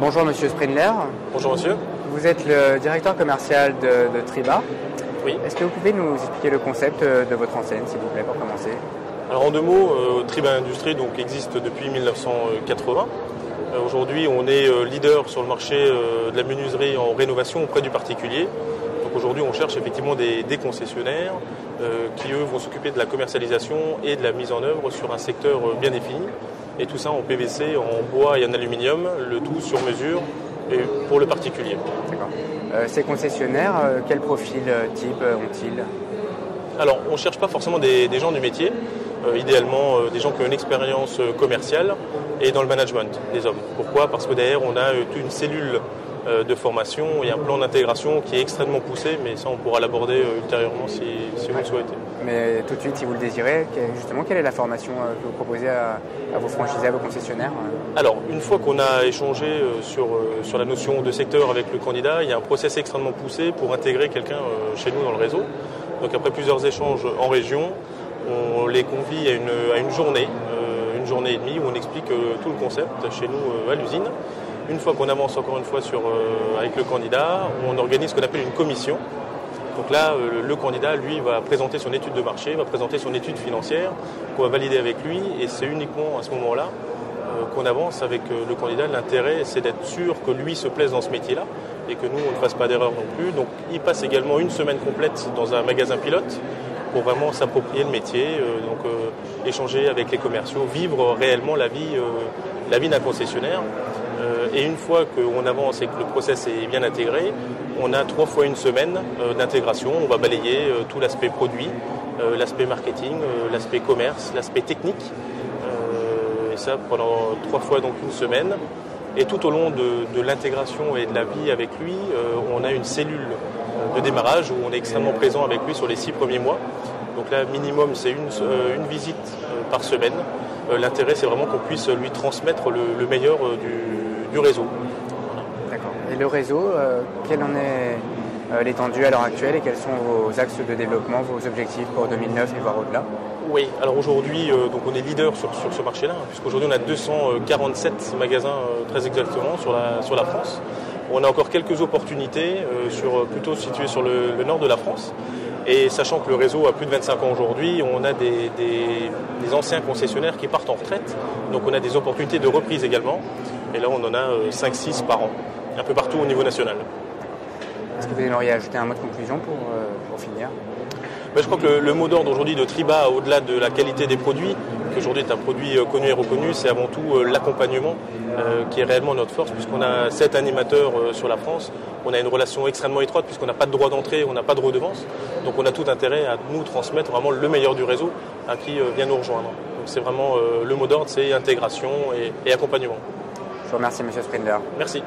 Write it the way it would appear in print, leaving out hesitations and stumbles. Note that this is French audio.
Bonjour Monsieur Sprindler. Bonjour monsieur. Vous êtes le directeur commercial de Triba. Oui. Est-ce que vous pouvez nous expliquer le concept de votre enseigne, s'il vous plaît, pour commencer? Alors en deux mots, Triba Industrie existe depuis 1980. Aujourd'hui, on est leader sur le marché de la menuiserie en rénovation auprès du particulier. Donc aujourd'hui, on cherche effectivement des concessionnaires qui, eux, vont s'occuper de la commercialisation et de la mise en œuvre sur un secteur bien défini. Et tout ça en PVC, en bois et en aluminium, le tout sur mesure et pour le particulier. D'accord. Ces concessionnaires, quel profil type ont-ils? Alors, on ne cherche pas forcément des gens du métier, idéalement des gens qui ont une expérience commerciale et dans le management des hommes. Pourquoi? Parce que derrière, on a toute une cellule de formation et un plan d'intégration qui est extrêmement poussé, mais ça, on pourra l'aborder ultérieurement si vous le souhaitez. Mais tout de suite, si vous le désirez, justement, quelle est la formation que vous proposez à vos franchisés, à vos concessionnaires? Alors, une fois qu'on a échangé sur la notion de secteur avec le candidat, il y a un process extrêmement poussé pour intégrer quelqu'un chez nous dans le réseau. Donc après plusieurs échanges en région, on les convie à une journée et demie où on explique tout le concept chez nous à l'usine. Une fois qu'on avance encore une fois avec le candidat, on organise ce qu'on appelle une commission. Donc là, le candidat, lui, va présenter son étude de marché, va présenter son étude financière, qu'on va valider avec lui, et c'est uniquement à ce moment-là qu'on avance avec le candidat. L'intérêt, c'est d'être sûr que lui se plaise dans ce métier-là, et que nous, on ne fasse pas d'erreur non plus. Donc il passe également une semaine complète dans un magasin pilote pour vraiment s'approprier le métier, échanger avec les commerciaux, vivre réellement la vie d'un concessionnaire. Et une fois qu'on avance et que le process est bien intégré, on a 3 fois une semaine d'intégration. On va balayer tout l'aspect produit, l'aspect marketing, l'aspect commerce, l'aspect technique. Et ça pendant 3 fois donc une semaine. Et tout au long de l'intégration et de la vie avec lui, on a une cellule de démarrage où on est extrêmement présent avec lui sur les 6 premiers mois. Donc là, minimum, c'est une visite par semaine. L'intérêt, c'est vraiment qu'on puisse lui transmettre le meilleur du réseau. Voilà. D'accord. Et le réseau, quelle en est l'étendue à l'heure actuelle et quels sont vos axes de développement, vos objectifs pour 2009 et voire au-delà? Oui, alors aujourd'hui, donc on est leader sur ce marché-là, puisqu'aujourd'hui on a 247 magasins très exactement sur la France. On a encore quelques opportunités plutôt situées sur le nord de la France. Et sachant que le réseau a plus de 25 ans aujourd'hui, on a des anciens concessionnaires qui partent en retraite. Donc on a des opportunités de reprise également. Et là, on en a 5-6 par an, un peu partout au niveau national. Est-ce que vous aimeriez ajouter un mot de conclusion pour finir? Je crois que le mot d'ordre aujourd'hui de Triba, au-delà de la qualité des produits, qui aujourd'hui est un produit connu et reconnu, c'est avant tout l'accompagnement qui est réellement notre force, puisqu'on a 7 animateurs sur la France. On a une relation extrêmement étroite, puisqu'on n'a pas de droit d'entrée, on n'a pas de redevance. Donc on a tout intérêt à nous transmettre vraiment le meilleur du réseau à qui vient nous rejoindre. Donc c'est vraiment le mot d'ordre, c'est intégration et accompagnement. Je vous remercie, Monsieur Sprindler. Merci.